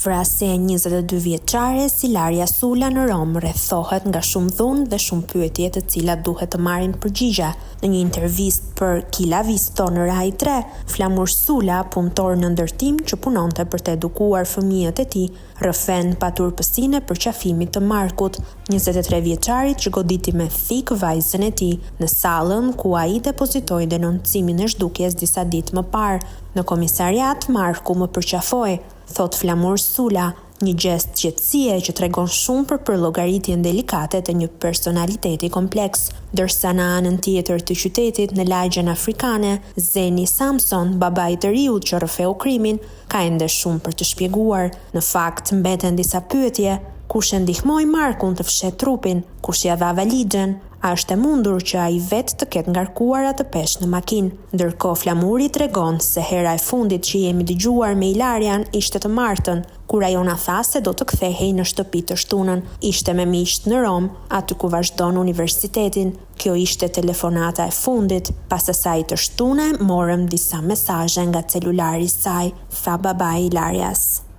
Vrasja e 22 vjeçare Ilaria Sula në Rom rrethohet nga shumë dhunë dhe shumë pyetje të cilat duhet të marrin përgjigje. Në një intervistë për Kila Visto në Rai 3, Flamur Sula, punëtor në ndërtim që punonte për të edukuar fëmijët e tij, rrëfen paturpësinë e përqafimit të Markut, 23 vjeçarit që goditi me thik vajzën e tij në sallën ku ai depozitoi denoncimin e zhdukjes disa ditë më parë. Në komisariat Marku më përqafoi, thot Flamur Sula, një gest qetësie që tregon shumë për llogaritjen delikate të një personaliteti kompleks, ndërsa në anën tjetër të qytetit në lagjen afrikane, Zeni Samson, babai të riut që rrëfeu krimin, ka ende shumë për të shpjeguar. Në fakt, mbeten disa pyetje: kush e ndihmoi Markun të fshet trupin, kush ia dha valixhen, a është e mundur që ai vetë të ketë ngarkuar atë peshë në makinë. Ndërkohë Flamuri tregon se hera e fundit që jemi dëgjuar me Ilarian ishte të martën, kur ajo na tha se do të kthehej në shtëpi të shtunën. Ishte me miqt në Rom, aty ku vazhdon universitetin. Kjo ishte telefonata e fundit. Pas asaj të shtune, morëm disa mesazhe nga celulari i saj, tha babai Ilarias.